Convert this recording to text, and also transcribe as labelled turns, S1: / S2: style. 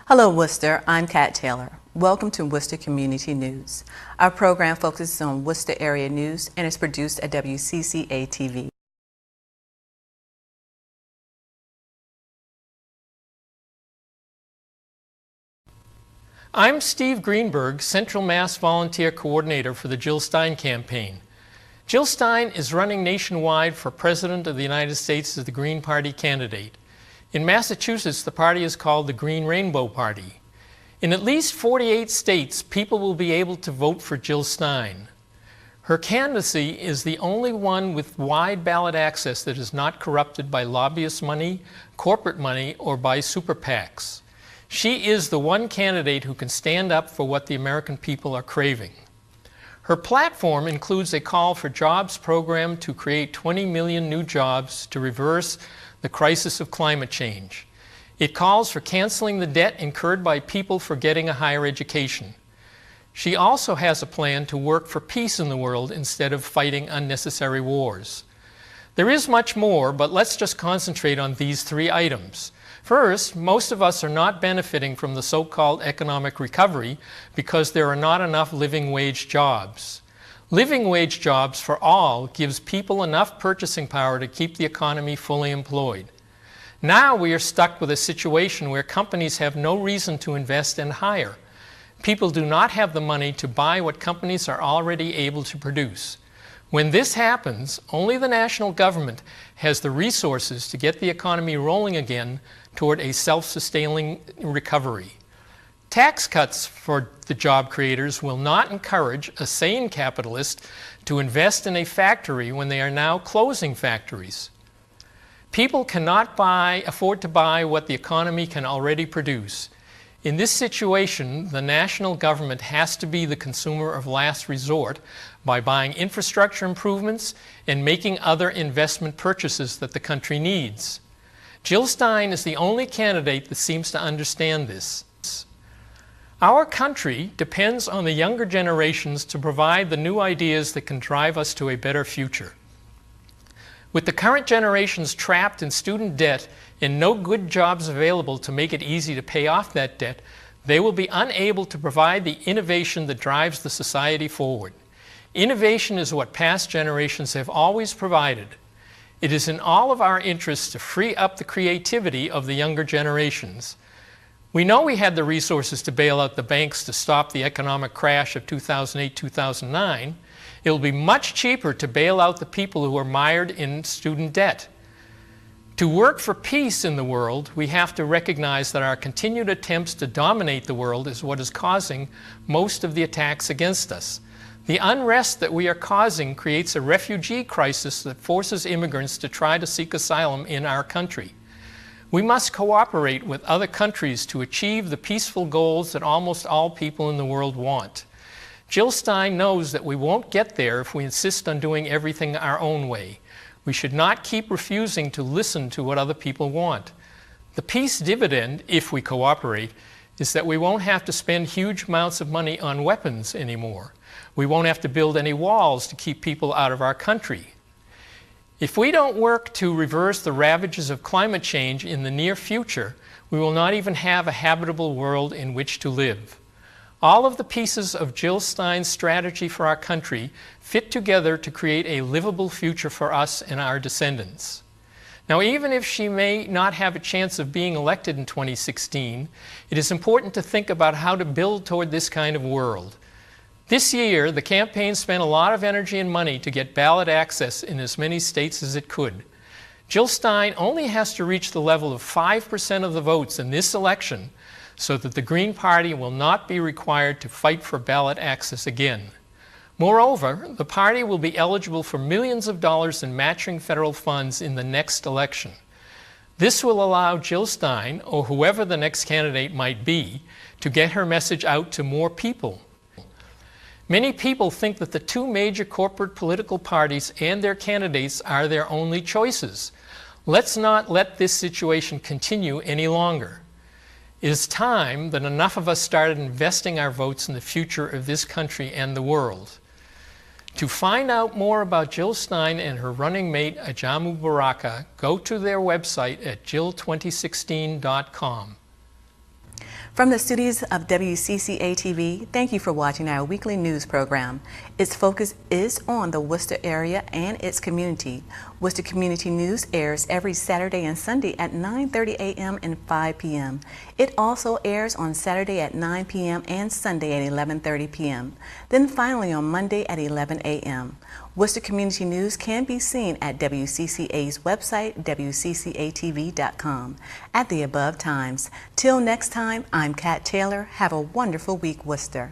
S1: Hello Worcester, I'm Kat Taylor. Welcome to Worcester Community News. Our program focuses on Worcester area news and is produced at WCCA TV.
S2: I'm Steve Greenberg, Central Mass Volunteer Coordinator for the Jill Stein campaign. Jill Stein is running nationwide for President of the United States as the Green Party candidate. In Massachusetts, the party is called the Green Rainbow Party. In at least 48 states, people will be able to vote for Jill Stein. Her candidacy is the only one with wide ballot access that is not corrupted by lobbyist money, corporate money, or by super PACs. She is the one candidate who can stand up for what the American people are craving. Her platform includes a call for jobs program to create 20 million new jobs to reverse the crisis of climate change. It calls for canceling the debt incurred by people for getting a higher education. She also has a plan to work for peace in the world instead of fighting unnecessary wars. There is much more, but let's just concentrate on these three items. First, most of us are not benefiting from the so-called economic recovery because there are not enough living wage jobs. Living wage jobs for all gives people enough purchasing power to keep the economy fully employed. Now we are stuck with a situation where companies have no reason to invest and hire. People do not have the money to buy what companies are already able to produce. When this happens, only the national government has the resources to get the economy rolling again toward a self-sustaining recovery. Tax cuts for the job creators will not encourage a sane capitalist to invest in a factory when they are now closing factories. People cannot afford to buy what the economy can already produce. In this situation, the national government has to be the consumer of last resort by buying infrastructure improvements and making other investment purchases that the country needs. Jill Stein is the only candidate that seems to understand this. Our country depends on the younger generations to provide the new ideas that can drive us to a better future. With the current generations trapped in student debt and no good jobs available to make it easy to pay off that debt, they will be unable to provide the innovation that drives the society forward. Innovation is what past generations have always provided. It is in all of our interests to free up the creativity of the younger generations. We know we had the resources to bail out the banks to stop the economic crash of 2008-2009. It will be much cheaper to bail out the people who are mired in student debt. To work for peace in the world, we have to recognize that our continued attempts to dominate the world is what is causing most of the attacks against us. The unrest that we are causing creates a refugee crisis that forces immigrants to try to seek asylum in our country. We must cooperate with other countries to achieve the peaceful goals that almost all people in the world want. Jill Stein knows that we won't get there if we insist on doing everything our own way. We should not keep refusing to listen to what other people want. The peace dividend, if we cooperate, is that we won't have to spend huge amounts of money on weapons anymore. We won't have to build any walls to keep people out of our country. If we don't work to reverse the ravages of climate change in the near future, we will not even have a habitable world in which to live. All of the pieces of Jill Stein's strategy for our country fit together to create a livable future for us and our descendants. Now, even if she may not have a chance of being elected in 2016, it is important to think about how to build toward this kind of world. This year, the campaign spent a lot of energy and money to get ballot access in as many states as it could. Jill Stein only has to reach the level of 5% of the votes in this election so that the Green Party will not be required to fight for ballot access again. Moreover, the party will be eligible for millions of dollars in matching federal funds in the next election. This will allow Jill Stein, or whoever the next candidate might be, to get her message out to more people. Many people think that the two major corporate political parties and their candidates are their only choices. Let's not let this situation continue any longer. It is time that enough of us started investing our votes in the future of this country and the world. To find out more about Jill Stein and her running mate Ajamu Baraka, go to their website at jill2016.com.
S1: From the studios of WCCA TV, thank you for watching our weekly news program. Its focus is on the Worcester area and its community. Worcester Community News airs every Saturday and Sunday at 9:30 a.m. and 5 p.m. It also airs on Saturday at 9 p.m. and Sunday at 11:30 p.m. Then finally on Monday at 11 a.m. Worcester Community News can be seen at WCCA's website, WCCATV.com, at the above times. Till next time, I'm Kat Taylor. Have a wonderful week, Worcester.